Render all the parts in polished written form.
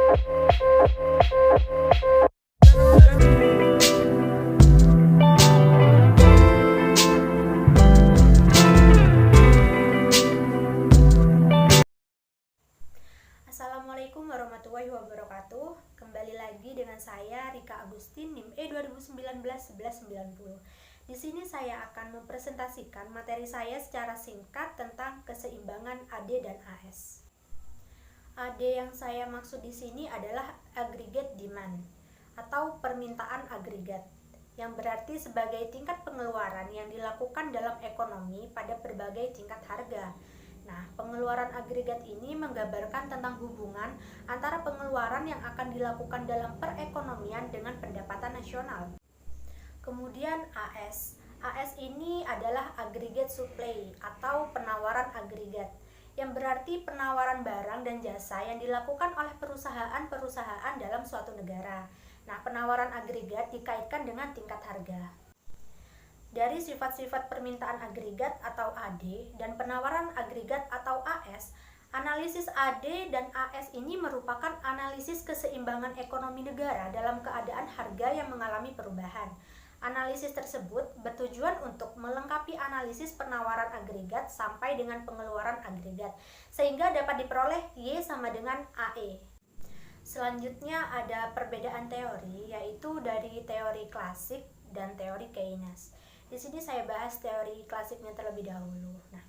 Assalamualaikum warahmatullahi wabarakatuh. Kembali lagi dengan saya Rika Agustin, NIM E 2019-1190. Di sini saya akan mempresentasikan materi saya secara singkat tentang keseimbangan AD dan AS. AD yang saya maksud di sini adalah aggregate demand atau permintaan agregat, yang berarti sebagai tingkat pengeluaran yang dilakukan dalam ekonomi pada berbagai tingkat harga. Nah, pengeluaran agregat ini menggambarkan tentang hubungan antara pengeluaran yang akan dilakukan dalam perekonomian dengan pendapatan nasional. Kemudian AS. AS ini adalah aggregate supply atau penawaran agregat, yang berarti penawaran barang dan jasa yang dilakukan oleh perusahaan-perusahaan dalam suatu negara. Nah, penawaran agregat dikaitkan dengan tingkat harga. Dari sifat-sifat permintaan agregat atau AD dan penawaran agregat atau AS, analisis AD dan AS ini merupakan analisis keseimbangan ekonomi negara dalam keadaan harga yang mengalami perubahan. Analisis tersebut bertujuan untuk melengkapi analisis penawaran agregat sampai dengan pengeluaran agregat, sehingga dapat diperoleh Y sama dengan AE. Selanjutnya ada perbedaan teori, yaitu dari teori klasik dan teori Keynes. Di sini saya bahas teori klasiknya terlebih dahulu. Nah,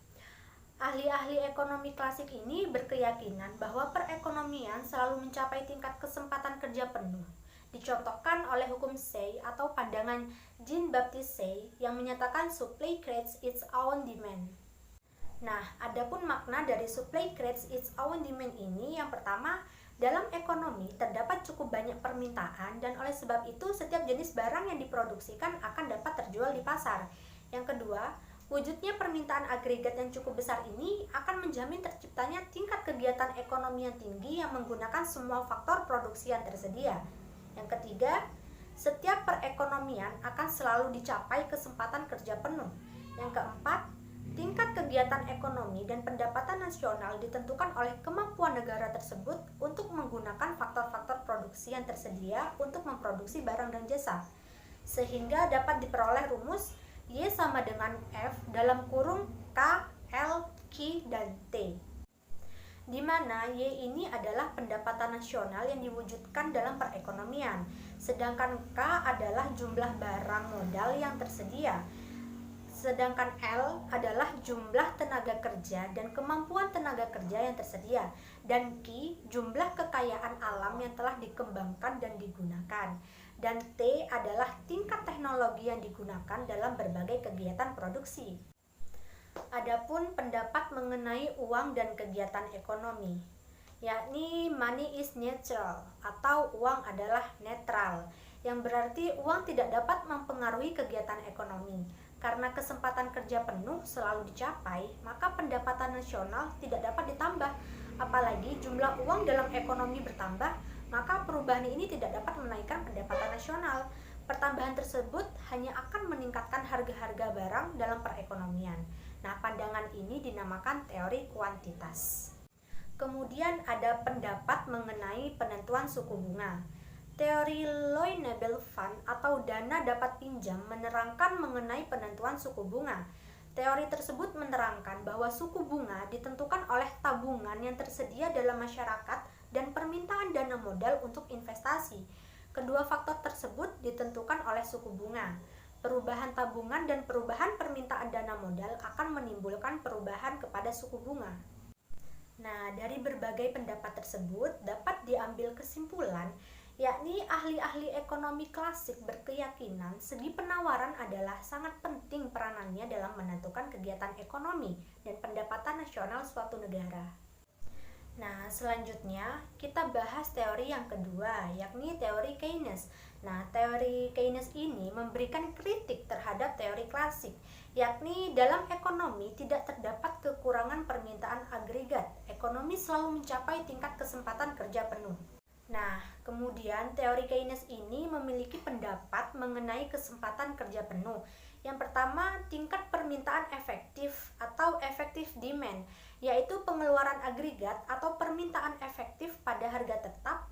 ahli-ahli ekonomi klasik ini berkeyakinan bahwa perekonomian selalu mencapai tingkat kesempatan kerja penuh. Dicontohkan oleh hukum Say atau pandangan Jean-Baptiste Say yang menyatakan supply creates its own demand. Nah, adapun makna dari supply creates its own demand ini, yang pertama, dalam ekonomi terdapat cukup banyak permintaan dan oleh sebab itu setiap jenis barang yang diproduksikan akan dapat terjual di pasar. Yang kedua, wujudnya permintaan agregat yang cukup besar ini akan menjamin terciptanya tingkat kegiatan ekonomi yang tinggi yang menggunakan semua faktor produksi yang tersedia. Yang ketiga, setiap perekonomian akan selalu dicapai kesempatan kerja penuh. Yang keempat, tingkat kegiatan ekonomi dan pendapatan nasional ditentukan oleh kemampuan negara tersebut untuk menggunakan faktor-faktor produksi yang tersedia untuk memproduksi barang dan jasa, sehingga dapat diperoleh rumus Y sama dengan F dalam kurung K, L, Q, dan T, di mana Y ini adalah pendapatan nasional yang diwujudkan dalam perekonomian, sedangkan K adalah jumlah barang modal yang tersedia, sedangkan L adalah jumlah tenaga kerja dan kemampuan tenaga kerja yang tersedia, dan Q jumlah kekayaan alam yang telah dikembangkan dan digunakan, dan T adalah tingkat teknologi yang digunakan dalam berbagai kegiatan produksi. Adapun pendapat mengenai uang dan kegiatan ekonomi, yakni money is neutral atau uang adalah netral, yang berarti uang tidak dapat mempengaruhi kegiatan ekonomi. Karena kesempatan kerja penuh selalu dicapai, maka pendapatan nasional tidak dapat ditambah. Apalagi jumlah uang dalam ekonomi bertambah, maka perubahan ini tidak dapat menaikkan pendapatan nasional. Pertambahan tersebut hanya akan meningkatkan harga-harga barang dalam perekonomian. Nah, pandangan ini dinamakan teori kuantitas. Kemudian ada pendapat mengenai penentuan suku bunga. Teori Low-Level Fund atau dana dapat pinjam menerangkan mengenai penentuan suku bunga. Teori tersebut menerangkan bahwa suku bunga ditentukan oleh tabungan yang tersedia dalam masyarakat dan permintaan dana modal untuk investasi. Kedua faktor tersebut ditentukan oleh suku bunga. Perubahan tabungan dan perubahan permintaan dana modal akan menimbulkan perubahan kepada suku bunga. Nah, dari berbagai pendapat tersebut dapat diambil kesimpulan, yakni ahli-ahli ekonomi klasik berkeyakinan segi penawaran adalah sangat penting peranannya dalam menentukan kegiatan ekonomi dan pendapatan nasional suatu negara. Nah, selanjutnya kita bahas teori yang kedua, yakni teori Keynes. Nah, teori Keynes ini memberikan kritik terhadap teori klasik, yakni dalam ekonomi tidak terdapat kekurangan permintaan agregat. Ekonomi selalu mencapai tingkat kesempatan kerja penuh. Nah, kemudian teori Keynes ini memiliki pendapat mengenai kesempatan kerja penuh. Yang pertama, tingkat permintaan efektif atau effective demand, yaitu pengeluaran agregat atau permintaan efektif pada harga tetap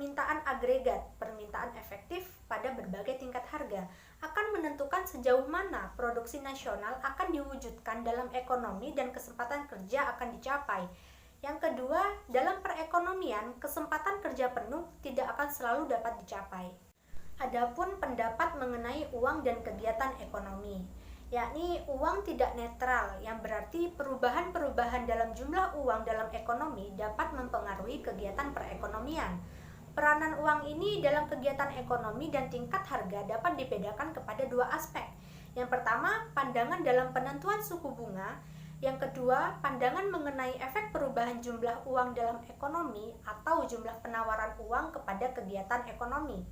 permintaan agregat, permintaan efektif pada berbagai tingkat harga akan menentukan sejauh mana produksi nasional akan diwujudkan dalam ekonomi dan kesempatan kerja akan dicapai. Yang kedua, dalam perekonomian, kesempatan kerja penuh tidak akan selalu dapat dicapai. Adapun pendapat mengenai uang dan kegiatan ekonomi, yakni uang tidak netral, yang berarti perubahan-perubahan dalam jumlah uang dalam ekonomi dapat mempengaruhi kegiatan perekonomian. Peranan uang ini dalam kegiatan ekonomi dan tingkat harga dapat dibedakan kepada dua aspek. Yang pertama, pandangan dalam penentuan suku bunga. Yang kedua, pandangan mengenai efek perubahan jumlah uang dalam ekonomi atau jumlah penawaran uang kepada kegiatan ekonomi.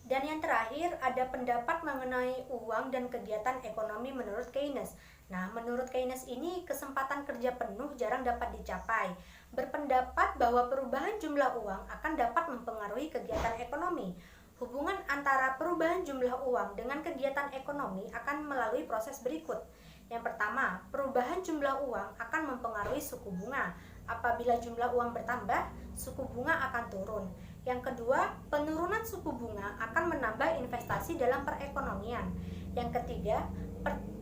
Dan yang terakhir, ada pendapat mengenai uang dan kegiatan ekonomi menurut Keynes. Nah, menurut Keynes ini, kesempatan kerja penuh jarang dapat dicapai. Berpendapat bahwa perubahan jumlah uang akan dapat mempengaruhi kegiatan ekonomi. Hubungan antara perubahan jumlah uang dengan kegiatan ekonomi akan melalui proses berikut. Yang pertama, perubahan jumlah uang akan mempengaruhi suku bunga. Apabila jumlah uang bertambah, suku bunga akan turun. Yang kedua, penurunan suku bunga akan menambah investasi dalam perekonomian. Yang ketiga,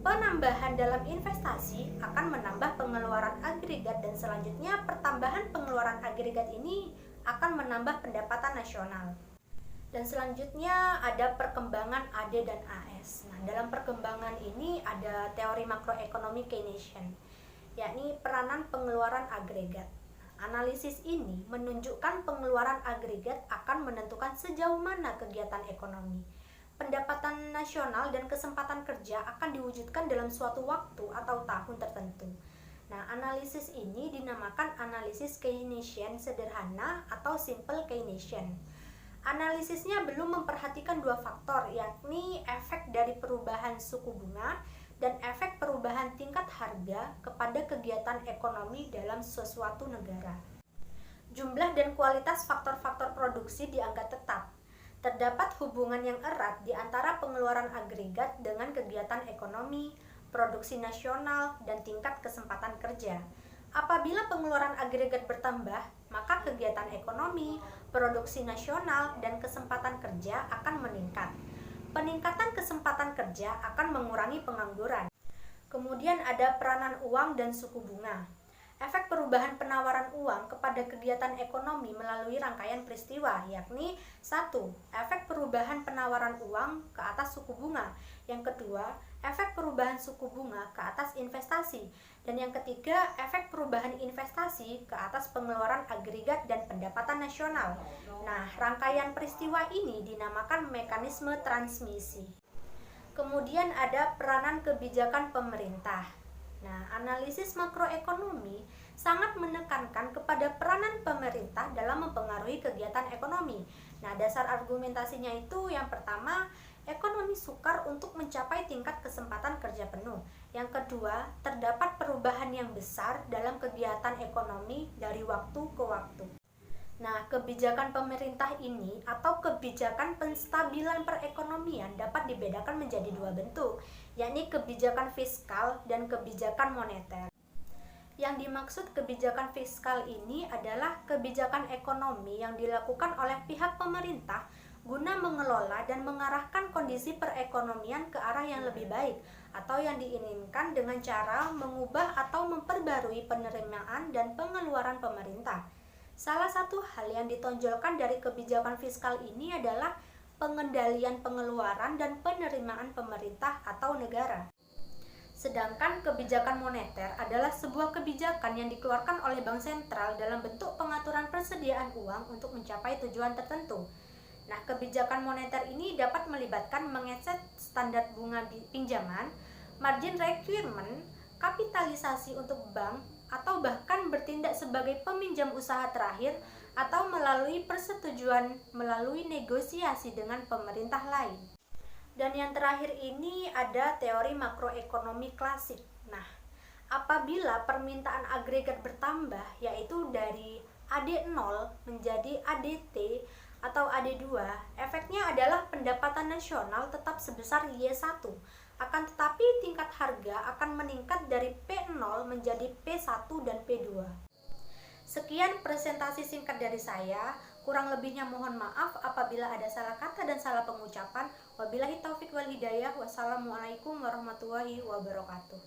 penambahan dalam investasi akan menambah pengeluaran agregat, dan selanjutnya pertambahan pengeluaran agregat ini akan menambah pendapatan nasional. Dan selanjutnya ada perkembangan AD dan AS. Nah, dalam perkembangan ini ada teori makroekonomi Keynesian, yakni peranan pengeluaran agregat. Analisis ini menunjukkan pengeluaran agregat akan menentukan sejauh mana kegiatan ekonomi. Pendapatan nasional dan kesempatan kerja akan diwujudkan dalam suatu waktu atau tahun tertentu. Nah, analisis ini dinamakan analisis Keynesian sederhana atau simple Keynesian. Analisisnya belum memperhatikan dua faktor, yakni efek dari perubahan suku bunga dan efek perubahan tingkat harga kepada kegiatan ekonomi dalam sesuatu negara. Jumlah dan kualitas faktor-faktor produksi dianggap tetap. Terdapat hubungan yang erat di antara pengeluaran agregat dengan kegiatan ekonomi, produksi nasional, dan tingkat kesempatan kerja. Apabila pengeluaran agregat bertambah, maka kegiatan ekonomi, produksi nasional, dan kesempatan kerja akan meningkat. Peningkatan kesempatan kerja akan mengurangi pengangguran. Kemudian ada peranan uang dan suku bunga. Efek perubahan penawaran uang kepada kegiatan ekonomi melalui rangkaian peristiwa, yakni 1. Efek perubahan penawaran uang ke atas suku bunga. Yang kedua, efek perubahan suku bunga ke atas investasi. Dan yang ketiga, efek perubahan investasi ke atas pengeluaran agregat dan pendapatan nasional. Nah, rangkaian peristiwa ini dinamakan mekanisme transmisi. Kemudian ada peranan kebijakan pemerintah. Nah, analisis makroekonomi sangat menekankan kepada peranan pemerintah dalam mempengaruhi kegiatan ekonomi. Nah, dasar argumentasinya itu yang pertama, ekonomi sukar untuk mencapai tingkat kesempatan kerja penuh. Yang kedua, terdapat perubahan yang besar dalam kegiatan ekonomi dari waktu ke waktu. Nah, kebijakan pemerintah ini atau kebijakan penstabilan perekonomian dapat dibedakan menjadi dua bentuk, yakni kebijakan fiskal dan kebijakan moneter. Yang dimaksud kebijakan fiskal ini adalah kebijakan ekonomi yang dilakukan oleh pihak pemerintah guna mengelola dan mengarahkan kondisi perekonomian ke arah yang lebih baik, atau yang diinginkan dengan cara mengubah atau memperbarui penerimaan dan pengeluaran pemerintah. Salah satu hal yang ditonjolkan dari kebijakan fiskal ini adalah pengendalian pengeluaran dan penerimaan pemerintah atau negara. Sedangkan kebijakan moneter adalah sebuah kebijakan yang dikeluarkan oleh bank sentral dalam bentuk pengaturan persediaan uang untuk mencapai tujuan tertentu. Nah, kebijakan moneter ini dapat melibatkan mengeset standar bunga pinjaman, margin requirement, kapitalisasi untuk bank, atau bahkan bertindak sebagai peminjam usaha terakhir atau melalui persetujuan melalui negosiasi dengan pemerintah lain. Dan yang terakhir ini ada teori makroekonomi klasik. Nah, apabila permintaan agregat bertambah, yaitu dari AD0 menjadi ADT atau AD2, efeknya adalah pendapatan nasional tetap sebesar Y1. Akan tetapi tingkat harga akan meningkat dari P0 menjadi P1 dan P2. Sekian presentasi singkat dari saya. Kurang lebihnya mohon maaf apabila ada salah kata dan salah pengucapan. Wabillahi taufik wal hidayah. Wassalamualaikum warahmatullahi wabarakatuh.